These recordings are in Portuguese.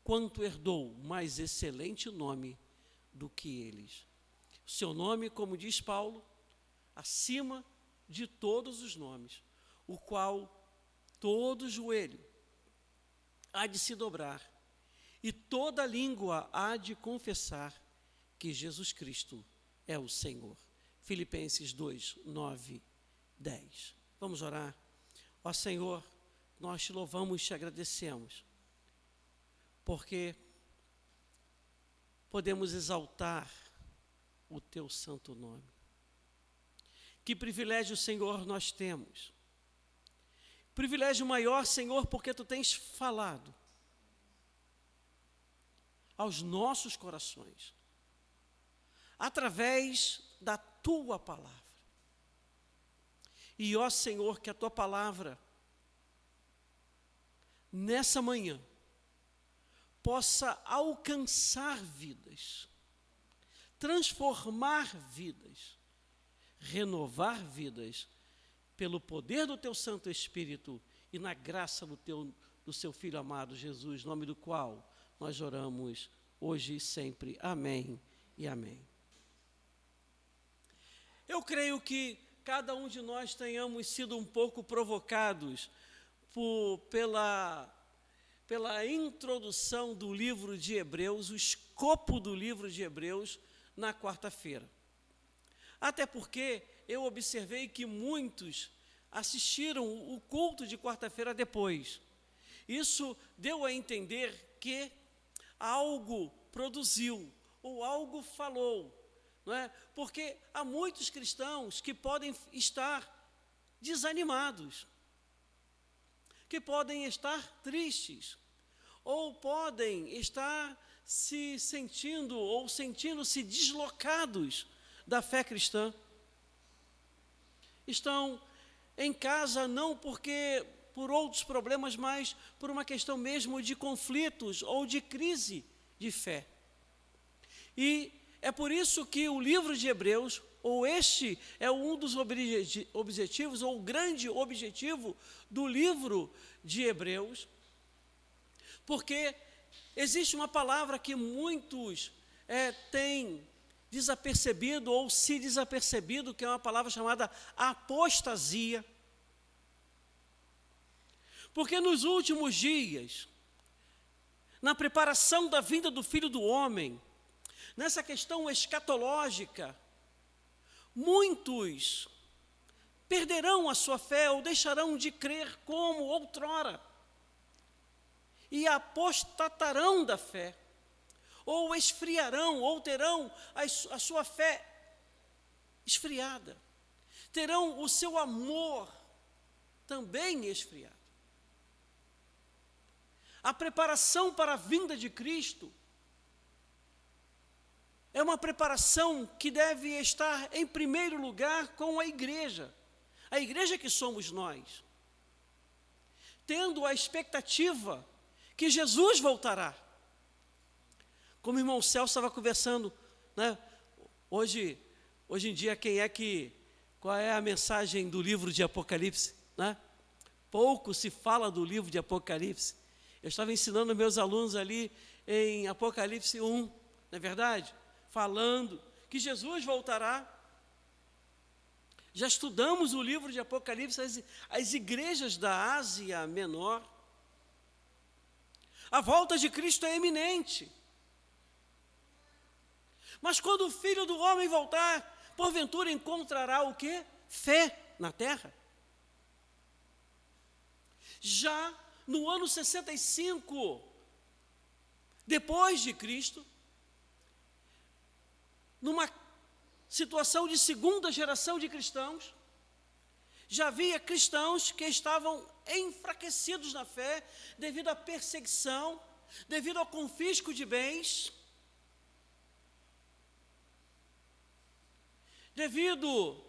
porquanto herdou mais excelente nome do que eles. O seu nome, como diz Paulo, acima de todos os nomes, o qual todo joelho há de se dobrar, e toda língua há de confessar que Jesus Cristo é o Senhor. Filipenses 2, 9, 10. Vamos orar. Ó Senhor, nós te louvamos e te agradecemos, porque podemos exaltar o teu santo nome. Que privilégio, Senhor, nós temos. Privilégio maior, Senhor, porque tu tens falado aos nossos corações, através da tua palavra. E, ó Senhor, que a tua palavra, nessa manhã, possa alcançar vidas, transformar vidas, renovar vidas, pelo poder do teu Santo Espírito e na graça do seu Filho amado Jesus, nome do qual nós oramos hoje e sempre. Amém e amém. Eu creio que cada um de nós tenhamos sido um pouco provocados pela introdução do livro de Hebreus, o escopo do livro de Hebreus, na quarta-feira. Até porque eu observei que muitos assistiram o culto de quarta-feira depois. Isso deu a entender que algo produziu, ou algo falou, não é? Porque há muitos cristãos que podem estar desanimados, que podem estar tristes, ou podem estar se sentindo ou sentindo-se deslocados da fé cristã. Estão em casa não porque por outros problemas, mas por uma questão mesmo de conflitos ou de crise de fé. E é por isso que o livro de Hebreus, ou este é um dos objetivos, ou o grande objetivo do livro de Hebreus, porque existe uma palavra que muitos têm desapercebido ou se desapercebido, que é uma palavra chamada apostasia. Porque nos últimos dias, na preparação da vinda do Filho do Homem, nessa questão escatológica, muitos perderão a sua fé ou deixarão de crer como outrora e apostatarão da fé, ou esfriarão, ou terão a sua fé esfriada, terão o seu amor também esfriado. A preparação para a vinda de Cristo é uma preparação que deve estar em primeiro lugar com a igreja que somos nós, tendo a expectativa que Jesus voltará. Como o irmão Celso estava conversando, né? Hoje em dia, qual é a mensagem do livro de Apocalipse, né? Pouco se fala do livro de Apocalipse. Eu estava ensinando meus alunos ali em Apocalipse 1, não é verdade? Falando que Jesus voltará. Já estudamos o livro de Apocalipse, as igrejas da Ásia Menor. A volta de Cristo é iminente. Mas quando o Filho do Homem voltar, porventura encontrará o quê? Fé na terra. Já no ano 65, depois de Cristo, numa situação de segunda geração de cristãos, já havia cristãos que estavam enfraquecidos na fé devido à perseguição, devido ao confisco de bens, devido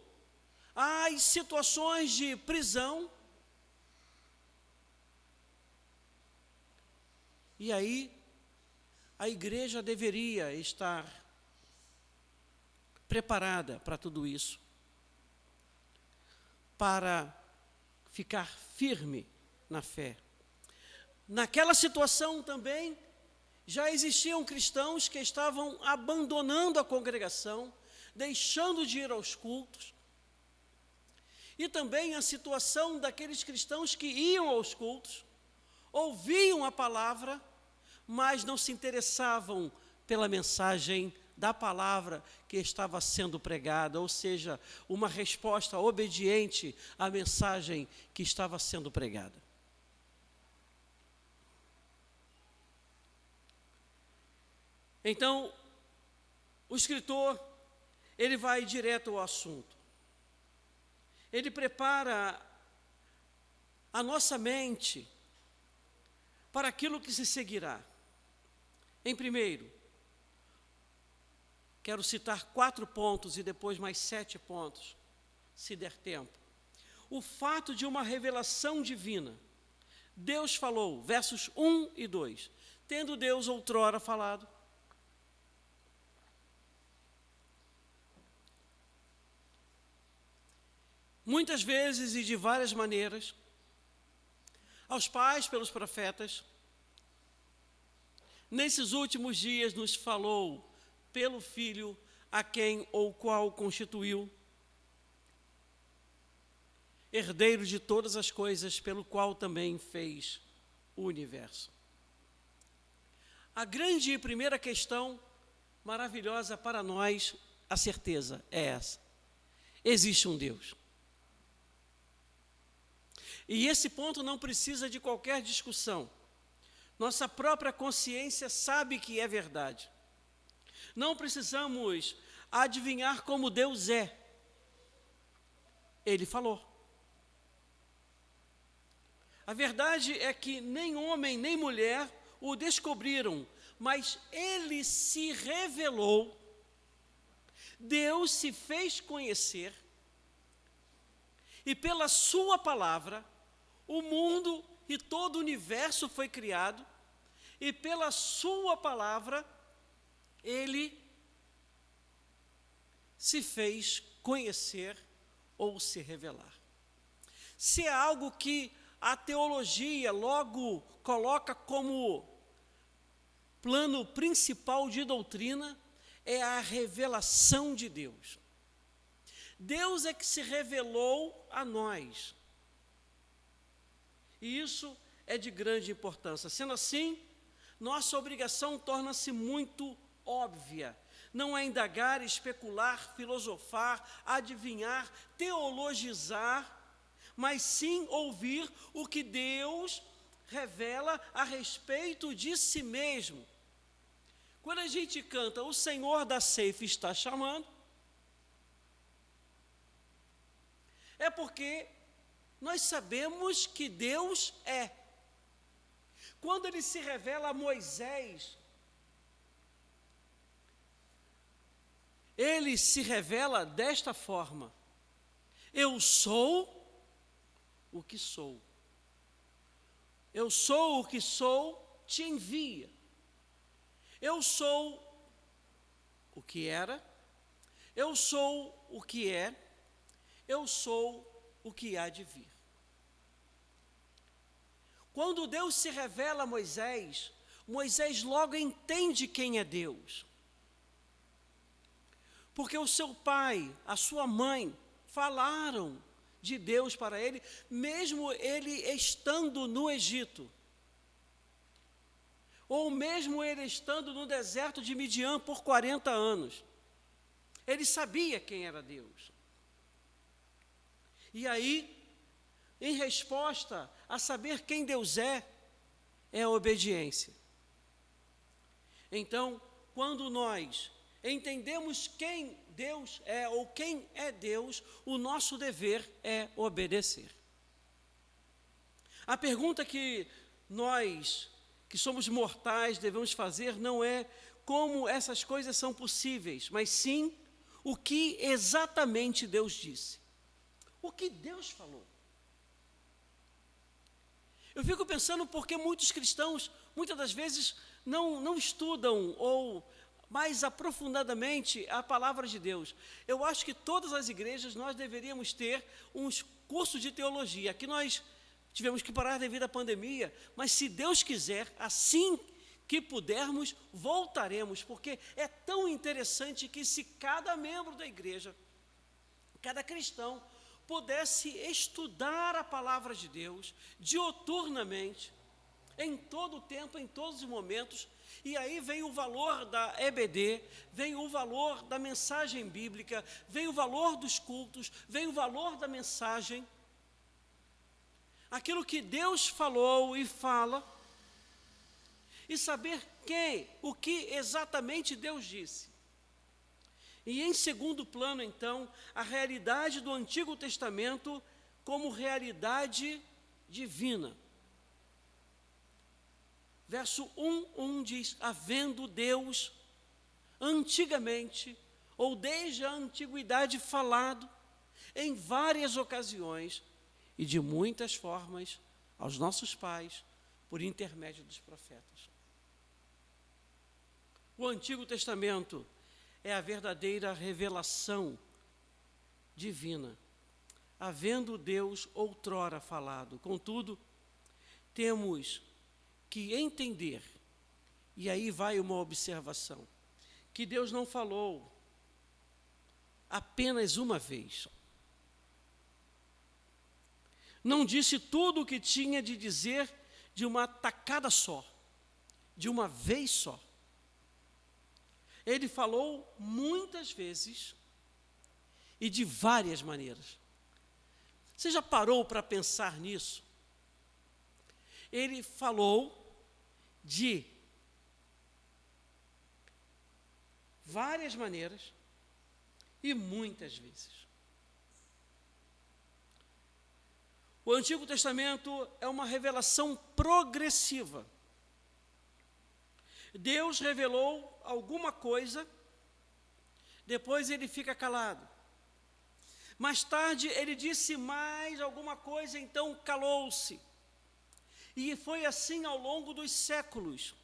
às situações de prisão. E aí, a igreja deveria estar preparada para tudo isso, para ficar firme na fé. Naquela situação também, já existiam cristãos que estavam abandonando a congregação, deixando de ir aos cultos. E também a situação daqueles cristãos que iam aos cultos, ouviam a palavra, mas não se interessavam pela mensagem da palavra que estava sendo pregada, ou seja, uma resposta obediente à mensagem que estava sendo pregada. Então, o escritor, ele vai direto ao assunto. Ele prepara a nossa mente para aquilo que se seguirá. Em primeiro, quero citar 4 pontos e depois mais 7 pontos, se der tempo. O fato de uma revelação divina. Deus falou, versos 1 e 2. Tendo Deus outrora falado. Muitas vezes e de várias maneiras, aos pais pelos profetas, nesses últimos dias nos falou pelo Filho, a quem ou qual constituiu, herdeiro de todas as coisas, pelo qual também fez o universo. A grande e primeira questão, maravilhosa para nós, a certeza é essa: existe um Deus. E esse ponto não precisa de qualquer discussão. Nossa própria consciência sabe que é verdade. Não precisamos adivinhar como Deus é. Ele falou. A verdade é que nem homem nem mulher o descobriram, mas ele se revelou. Deus se fez conhecer e pela sua palavra o mundo e todo o universo foi criado, e pela sua palavra, ele se fez conhecer ou se revelar. Se é algo que a teologia logo coloca como plano principal de doutrina, é a revelação de Deus. Deus é que se revelou a nós. E isso é de grande importância. Sendo assim, nossa obrigação torna-se muito óbvia. Não é indagar, especular, filosofar, adivinhar, teologizar, mas sim ouvir o que Deus revela a respeito de si mesmo. Quando a gente canta, o Senhor da ceifa está chamando, é porque nós sabemos que Deus é. Quando ele se revela a Moisés, ele se revela desta forma: eu sou o que sou. Eu sou o que sou, te envia. Eu sou o que era, eu sou o que é, eu sou o que há de vir. Quando Deus se revela a Moisés, Moisés logo entende quem é Deus. Porque o seu pai, a sua mãe, falaram de Deus para ele, mesmo ele estando no Egito. Ou mesmo ele estando no deserto de Midian por 40 anos. Ele sabia quem era Deus. E aí, em resposta a saber quem Deus é a obediência. Então, quando nós entendemos quem Deus é ou quem é Deus, o nosso dever é obedecer. A pergunta que nós, que somos mortais, devemos fazer não é como essas coisas são possíveis, mas sim o que exatamente Deus disse. O que Deus falou. Eu fico pensando porque muitos cristãos, muitas das vezes, não estudam ou mais aprofundadamente a palavra de Deus. Eu acho que todas as igrejas nós deveríamos ter uns cursos de teologia. Aqui nós tivemos que parar devido à pandemia, mas se Deus quiser, assim que pudermos, voltaremos, porque é tão interessante que se cada membro da igreja, cada cristão, pudesse estudar a palavra de Deus diuturnamente, em todo o tempo, em todos os momentos, e aí vem o valor da EBD, vem o valor da mensagem bíblica, vem o valor dos cultos, vem o valor da mensagem, aquilo que Deus falou e fala, e saber o que exatamente Deus disse. E em segundo plano, então, a realidade do Antigo Testamento como realidade divina. Verso 1 diz: havendo Deus antigamente, ou desde a antiguidade, falado em várias ocasiões e de muitas formas aos nossos pais, por intermédio dos profetas. O Antigo Testamento é a verdadeira revelação divina, havendo Deus outrora falado. Contudo, temos que entender, e aí vai uma observação, que Deus não falou apenas uma vez. Não disse tudo o que tinha de dizer de uma tacada só, de uma vez só. Ele falou muitas vezes e de várias maneiras. Você já parou para pensar nisso? Ele falou de várias maneiras e muitas vezes. O Antigo Testamento é uma revelação progressiva. Deus revelou alguma coisa, depois ele fica calado. Mais tarde ele disse mais alguma coisa, então calou-se. E foi assim ao longo dos séculos.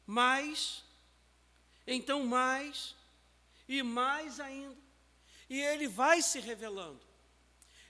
Mais, então mais, e mais ainda. E ele vai se revelando.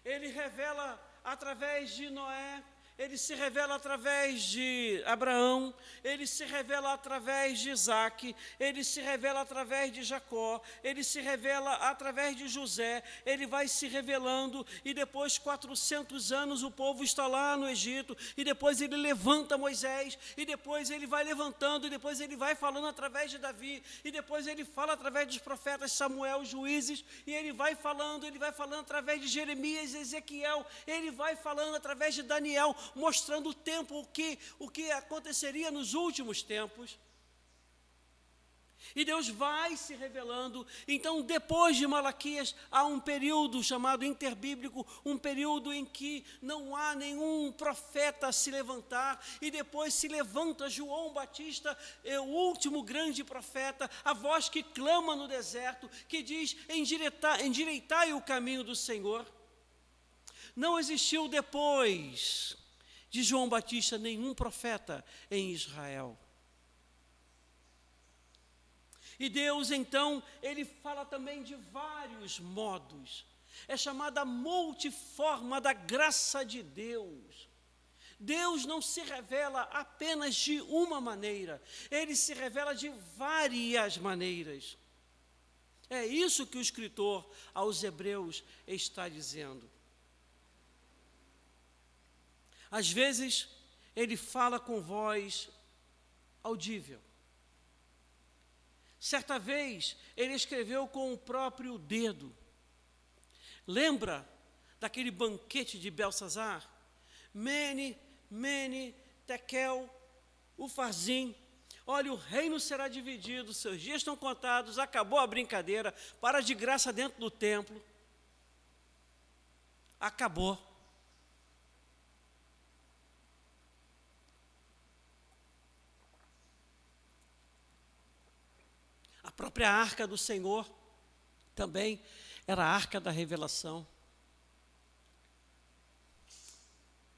Ele revela através de Noé, ele se revela através de Abraão, ele se revela através de Isaac, ele se revela através de Jacó, ele se revela através de José, ele vai se revelando, e depois 400 anos o povo está lá no Egito, e depois ele levanta Moisés, e depois ele vai levantando, e depois ele vai falando através de Davi, e depois ele fala através dos profetas Samuel, juízes, e ele vai falando através de Jeremias, Ezequiel, ele vai falando através de Daniel, mostrando o tempo, o que aconteceria nos últimos tempos. E Deus vai se revelando. Então, depois de Malaquias, há um período chamado interbíblico, um período em que não há nenhum profeta a se levantar, e depois se levanta João Batista, o último grande profeta, a voz que clama no deserto, que diz: endireitai o caminho do Senhor. Não existiu depois de João Batista nenhum profeta em Israel. E Deus, então, ele fala também de vários modos. É chamada multiforma da graça de Deus. Deus não se revela apenas de uma maneira, ele se revela de várias maneiras. É isso que o escritor aos Hebreus está dizendo. Às vezes, ele fala com voz audível. Certa vez, ele escreveu com o próprio dedo. Lembra daquele banquete de Belsazar? Mene, Mene, Tekel, Ufarzim. Olha, o reino será dividido, seus dias estão contados, acabou a brincadeira, para de graça dentro do templo. Acabou. A própria arca do Senhor também era a arca da revelação.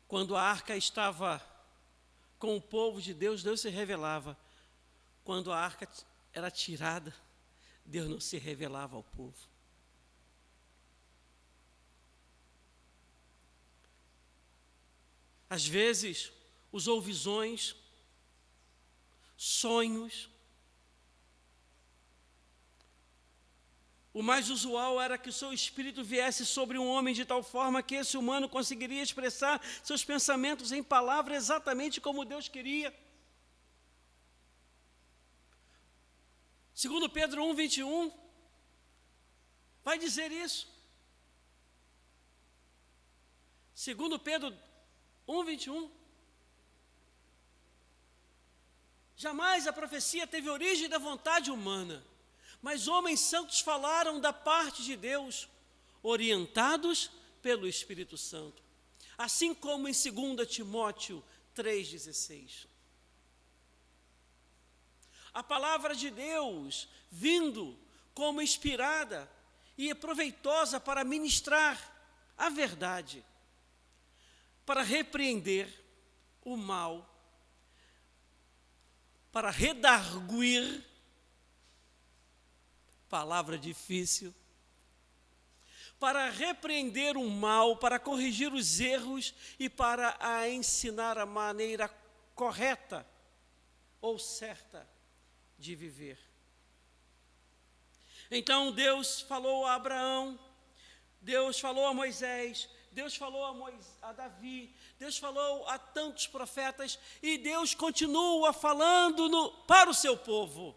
Quando a arca estava com o povo de Deus, Deus se revelava. Quando a arca era tirada, Deus não se revelava ao povo. Às vezes, usou visões sonhos. O mais usual era que o seu espírito viesse sobre um homem de tal forma que esse humano conseguiria expressar seus pensamentos em palavras exatamente como Deus queria. Segundo Pedro 1:21, vai dizer isso. Segundo Pedro 1:21. Jamais a profecia teve origem da vontade humana, mas homens santos falaram da parte de Deus, orientados pelo Espírito Santo. Assim como em 2 Timóteo 3,16. A palavra de Deus vindo como inspirada e proveitosa para ministrar a verdade, para repreender o mal, para redarguir, palavra difícil, para repreender o mal, para corrigir os erros e para a ensinar a maneira correta ou certa de viver. Então Deus falou a Abraão, Deus falou a Moisés, Deus falou a Davi, Deus falou a tantos profetas e Deus continua falando para o seu povo.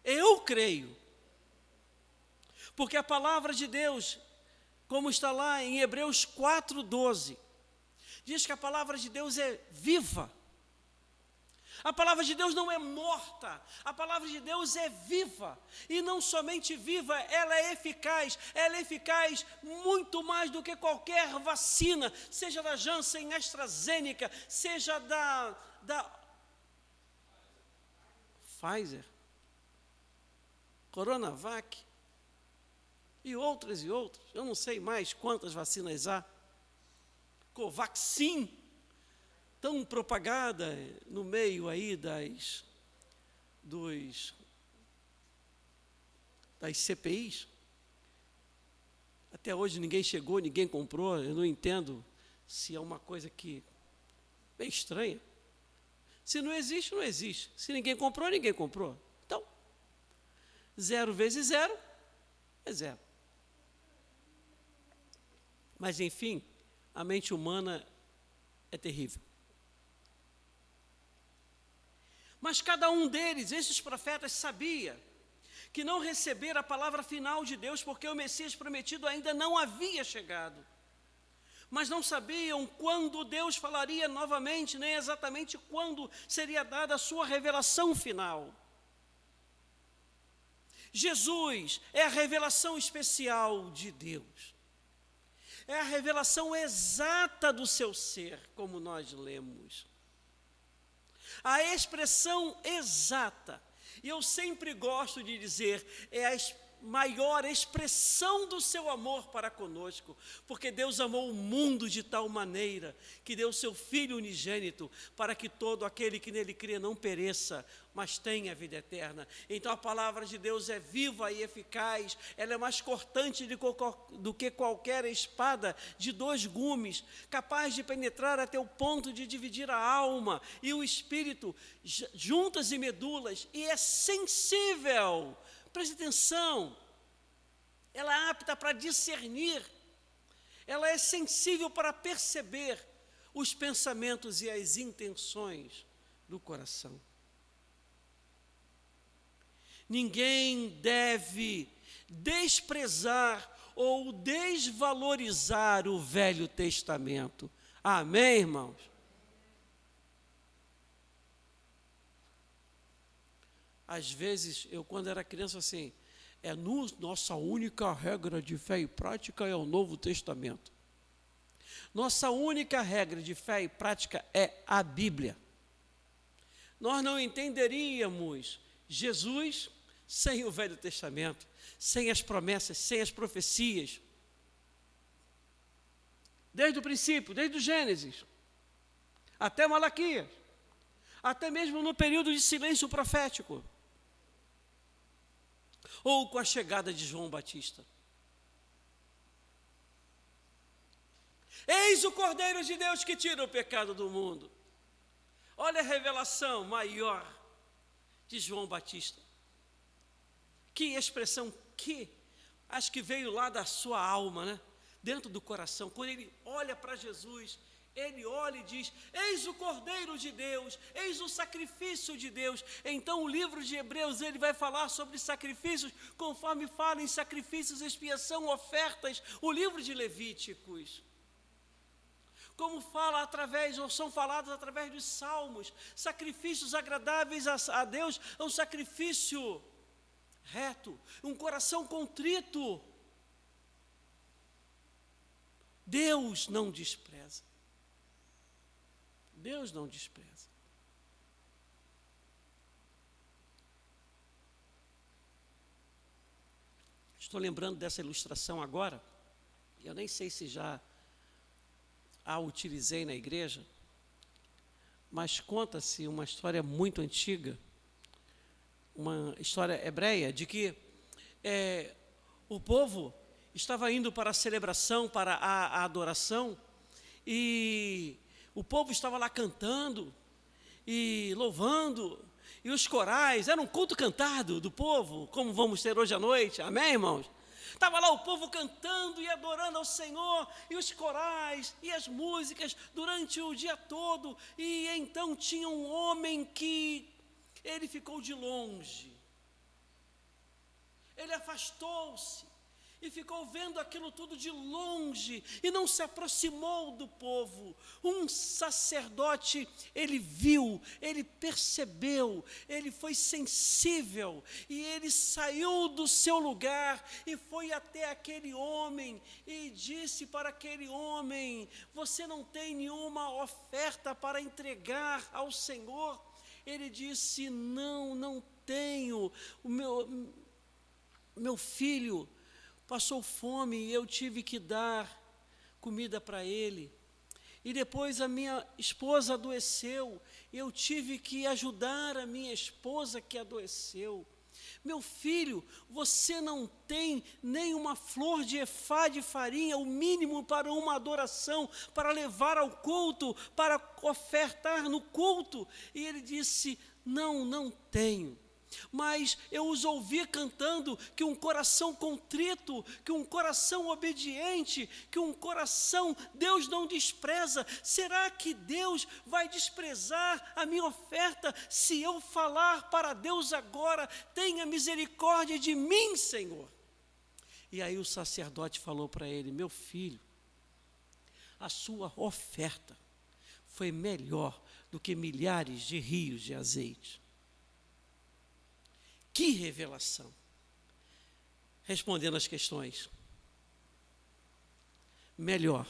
Eu creio, porque a palavra de Deus, como está lá em Hebreus 4:12, diz que a palavra de Deus é viva. A palavra de Deus não é morta, a palavra de Deus é viva, e não somente viva, ela é eficaz muito mais do que qualquer vacina, seja da Janssen, AstraZeneca, seja da Pfizer, Coronavac, e outras, eu não sei mais quantas vacinas há, Covaxin, tão propagada no meio aí das CPIs. Até hoje ninguém chegou, ninguém comprou, eu não entendo se é uma coisa que bem estranha. Se não existe, não existe. Se ninguém comprou, ninguém comprou. Então, 0 vezes 0 é 0. Mas, enfim, a mente humana é terrível. Mas cada um deles, esses profetas, sabia que não recebera a palavra final de Deus, porque o Messias prometido ainda não havia chegado. Mas não sabiam quando Deus falaria novamente, nem exatamente quando seria dada a sua revelação final. Jesus é a revelação especial de Deus. É a revelação exata do seu ser, como nós lemos. A expressão exata, e eu sempre gosto de dizer, é a maior expressão do seu amor para conosco, porque Deus amou o mundo de tal maneira que deu seu Filho unigênito para que todo aquele que nele crê não pereça, mas tenha vida eterna. Então a palavra de Deus é viva e eficaz, ela é mais cortante do que qualquer espada de 2 gumes, capaz de penetrar até o ponto de dividir a alma e o espírito, juntas e medulas, e é sensível. Preste atenção, ela é apta para discernir, ela é sensível para perceber os pensamentos e as intenções do coração. Ninguém deve desprezar ou desvalorizar o Velho Testamento. Amém, irmãos? Às vezes, eu quando era criança, assim, nossa única regra de fé e prática é o Novo Testamento. Nossa única regra de fé e prática é a Bíblia. Nós não entenderíamos Jesus sem o Velho Testamento, sem as promessas, sem as profecias. Desde o princípio, desde o Gênesis, até Malaquias, até mesmo no período de silêncio profético, ou com a chegada de João Batista. Eis o Cordeiro de Deus que tira o pecado do mundo. Olha a revelação maior de João Batista. Que expressão, acho que veio lá da sua alma, né? Dentro do coração. Quando ele olha para Jesus, ele olha e diz: eis o Cordeiro de Deus, eis o sacrifício de Deus. Então o livro de Hebreus, ele vai falar sobre sacrifícios, conforme fala em sacrifícios, expiação, ofertas, o livro de Levíticos. Como fala através, ou são falados através dos salmos, sacrifícios agradáveis a Deus, é um sacrifício reto, um coração contrito. Deus não despreza. Deus não despreza. Estou lembrando dessa ilustração agora, eu nem sei se já a utilizei na igreja, mas conta-se uma história muito antiga, uma história hebreia, de que o povo estava indo para a celebração, para a adoração, e o povo estava lá cantando e louvando, e os corais, era um culto cantado do povo, como vamos ter hoje à noite, amém, irmãos? Estava lá o povo cantando e adorando ao Senhor, e os corais e as músicas durante o dia todo, e então tinha um homem que ele ficou de longe, ele afastou-se, e ficou vendo aquilo tudo de longe, e não se aproximou do povo. Um sacerdote, ele viu, ele percebeu, ele foi sensível, e ele saiu do seu lugar, e foi até aquele homem, e disse para aquele homem: você não tem nenhuma oferta para entregar ao Senhor? Ele disse: não tenho, o meu filho passou fome e eu tive que dar comida para ele. E depois a minha esposa adoeceu, e eu tive que ajudar a minha esposa que adoeceu. Meu filho, você não tem nem uma flor de efá de farinha, o mínimo para uma adoração, para levar ao culto, para ofertar no culto. E ele disse: não tenho. Mas eu os ouvi cantando que um coração contrito, que um coração obediente, que um coração Deus não despreza. Será que Deus vai desprezar a minha oferta se eu falar para Deus agora: tenha misericórdia de mim, Senhor? E aí o sacerdote falou para ele: meu filho, a sua oferta foi melhor do que milhares de rios de azeite. Que revelação! Respondendo às questões, melhor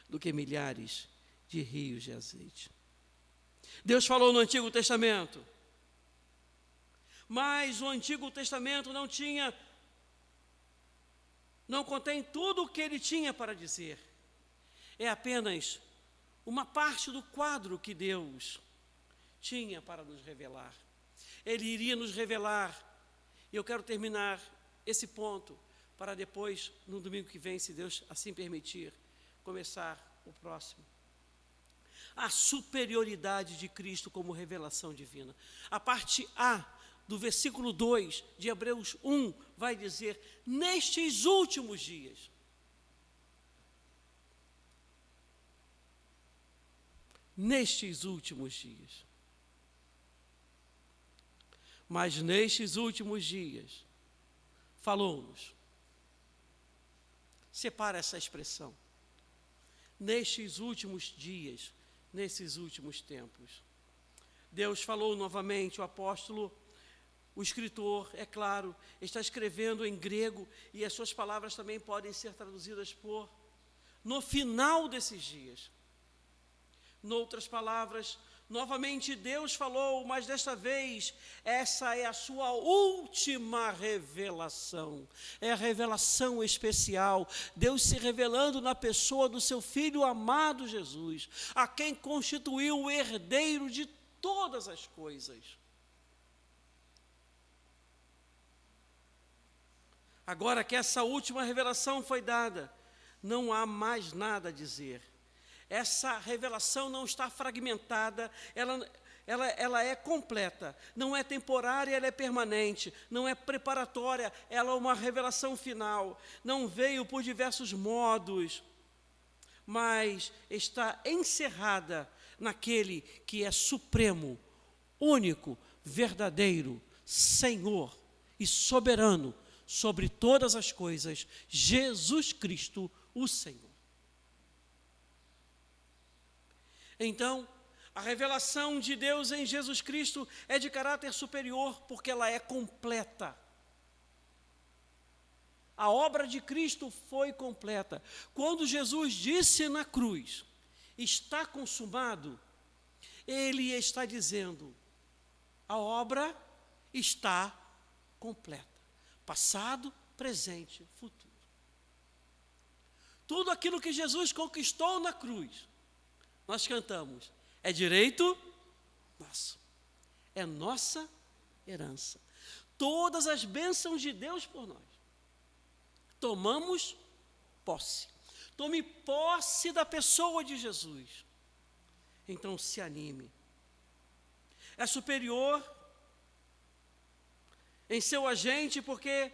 do que milhares de rios de azeite. Deus falou no Antigo Testamento, mas o Antigo Testamento não contém tudo o que ele tinha para dizer. É apenas uma parte do quadro que Deus tinha para nos revelar. Ele iria nos revelar, e eu quero terminar esse ponto, para depois, no domingo que vem, se Deus assim permitir, começar o próximo. A superioridade de Cristo como revelação divina. A parte A do versículo 2 de Hebreus 1 vai dizer: nestes últimos dias. Nestes últimos dias. Mas nestes últimos dias, falou-nos. Separa essa expressão. Nestes últimos dias, nesses últimos tempos. Deus falou novamente, o apóstolo, o escritor, é claro, está escrevendo em grego, e as suas palavras também podem ser traduzidas por no final desses dias. Noutras palavras, novamente Deus falou, mas desta vez, essa é a sua última revelação. É a revelação especial. Deus se revelando na pessoa do seu Filho amado Jesus, a quem constituiu o herdeiro de todas as coisas. Agora que essa última revelação foi dada, não há mais nada a dizer. Essa revelação não está fragmentada, ela é completa, não é temporária, ela é permanente, não é preparatória, ela é uma revelação final, não veio por diversos modos, mas está encerrada naquele que é supremo, único, verdadeiro, Senhor e soberano sobre todas as coisas, Jesus Cristo, o Senhor. Então, a revelação de Deus em Jesus Cristo é de caráter superior, porque ela é completa. A obra de Cristo foi completa. Quando Jesus disse na cruz, está consumado, Ele está dizendo, a obra está completa. Passado, presente, futuro. Tudo aquilo que Jesus conquistou na cruz, nós cantamos, é direito nosso, é nossa herança. Todas as bênçãos de Deus por nós, tomamos posse. Tome posse da pessoa de Jesus. Então se anime. É superior em seu agente, porque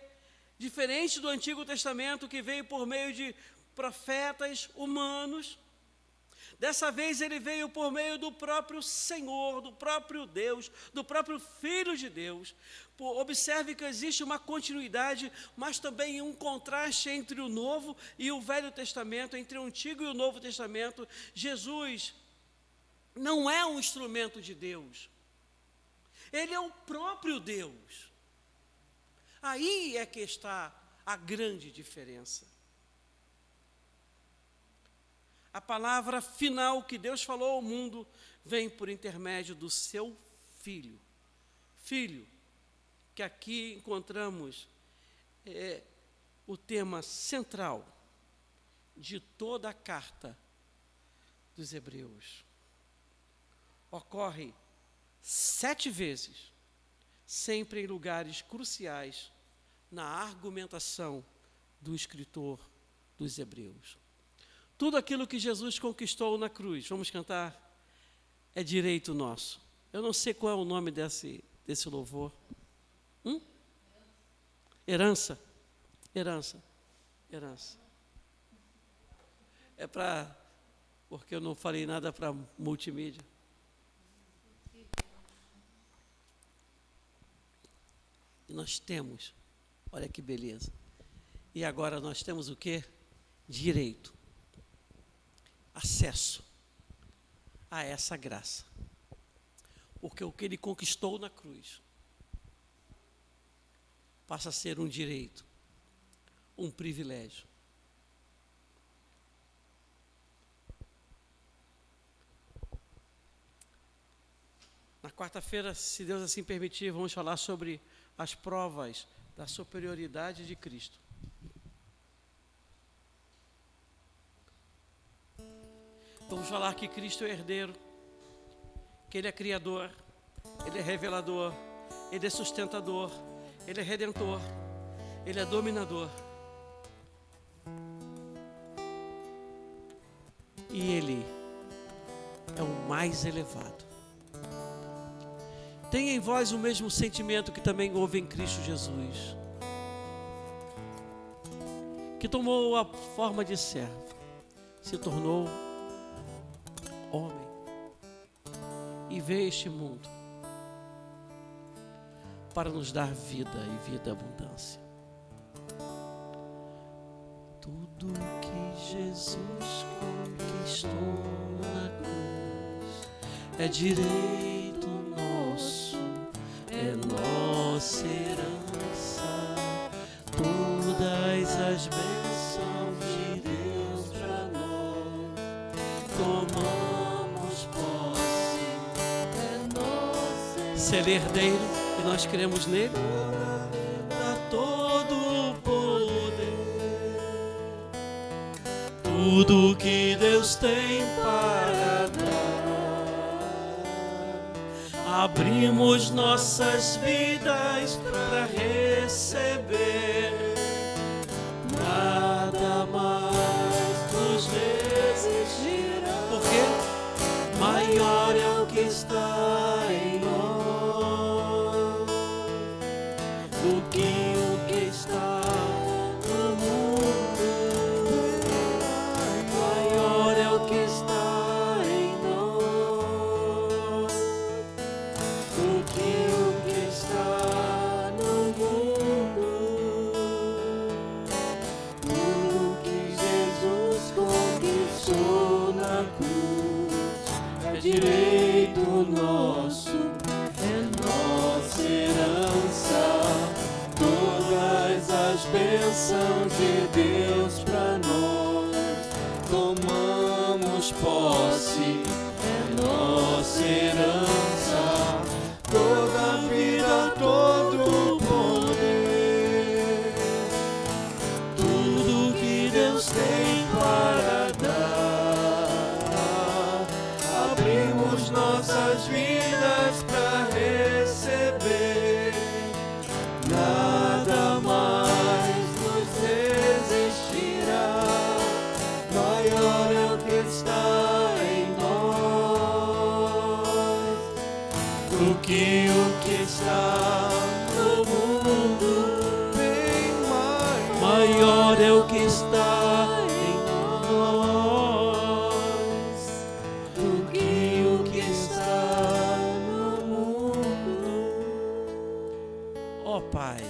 diferente do Antigo Testamento, que veio por meio de profetas humanos, dessa vez ele veio por meio do próprio Senhor, do próprio Deus, do próprio Filho de Deus. Observe que existe uma continuidade, mas também um contraste entre o Novo e o Velho Testamento, entre o Antigo e o Novo Testamento. Jesus não é um instrumento de Deus, Ele é o próprio Deus. Aí é que está a grande diferença. A palavra final que Deus falou ao mundo vem por intermédio do seu Filho. Filho, que aqui encontramos o tema central de toda a carta dos Hebreus. Ocorre 7 vezes, sempre em lugares cruciais, na argumentação do escritor dos Hebreus. Tudo aquilo que Jesus conquistou na cruz, vamos cantar, é direito nosso. Eu não sei qual é o nome desse louvor. Herança. Herança. Herança. É para, porque eu não falei nada para multimídia. E nós temos, olha que beleza. E agora nós temos o quê? Direito. Acesso a essa graça. Porque o que ele conquistou na cruz passa a ser um direito, um privilégio. Na quarta-feira, se Deus assim permitir, vamos falar sobre as provas da superioridade de Cristo. Vamos falar que Cristo é herdeiro, que Ele é criador, Ele é revelador, Ele é sustentador, Ele é redentor, Ele é dominador. E Ele é o mais elevado. Tenha em vós o mesmo sentimento que também houve em Cristo Jesus, que tomou a forma de servo, se tornou homem e veio a este mundo para nos dar vida e vida abundância. Tudo que Jesus conquistou na cruz é direito nosso, é nossa herança. Todas as bênçãos de Deus para nós tomamos posse, é nossa. Ser herdeiro, e nós cremos nele, dá todo o poder. Tudo que Deus tem para dar, abrimos nossas vidas para receber. Nada mais nos exigirá, porque maior é o que está direito nosso, é nossa herança. Todas as bênçãos de Deus para nós, tomamos posse, é nossa herança. Toda a vida, todo o poder, tudo que Deus tem para dar, abrimos nossas vidas para receber. Nada mais nos resistirá, maior é o que está em nós do que o que está no mundo. Bem maior é o que está em nós do que o que está no mundo. Ó Pai,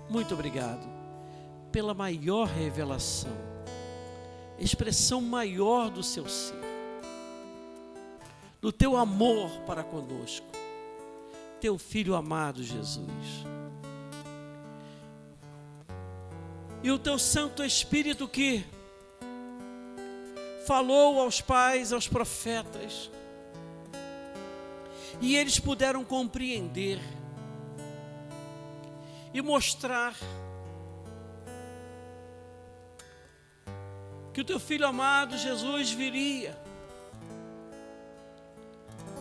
muito obrigado pela maior revelação, expressão maior do seu ser, do teu amor para conosco, teu Filho amado Jesus. E o teu Santo Espírito que falou aos pais, aos profetas, e eles puderam compreender e mostrar que o teu Filho amado Jesus viria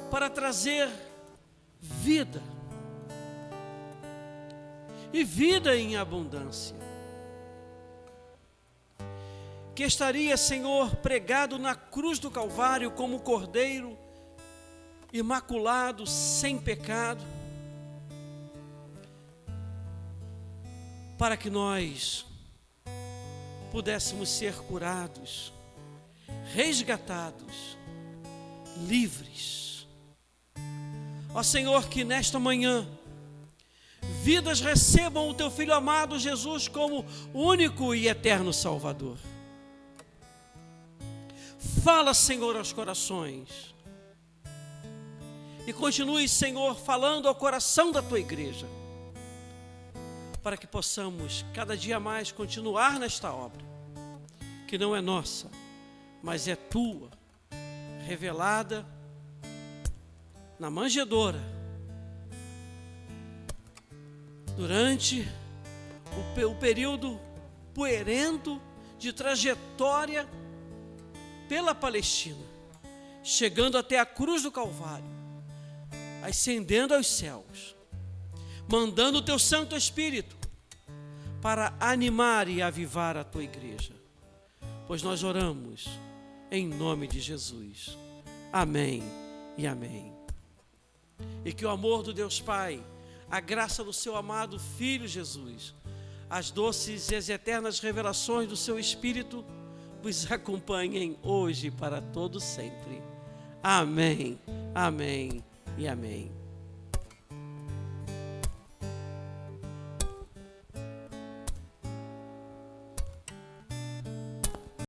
para trazer vida, e vida em abundância, que estaria, Senhor, pregado na cruz do Calvário como Cordeiro imaculado, sem pecado, para que nós pudéssemos ser curados, resgatados, livres. Ó Senhor, que nesta manhã vidas recebam o teu Filho amado Jesus como único e eterno Salvador. Fala, Senhor, aos corações, e continue, Senhor, falando ao coração da tua igreja, para que possamos cada dia mais continuar nesta obra, que não é nossa, mas é tua, revelada na manjedoura, durante o período puerento de trajetória pela Palestina, chegando até a cruz do Calvário, ascendendo aos céus, mandando o teu Santo Espírito para animar e avivar a tua igreja, pois nós oramos em nome de Jesus. Amém e amém. E que o amor do Deus Pai, a graça do seu amado Filho Jesus, as doces e as eternas revelações do seu Espírito vos acompanhem hoje e para todo sempre. Amém, amém e amém.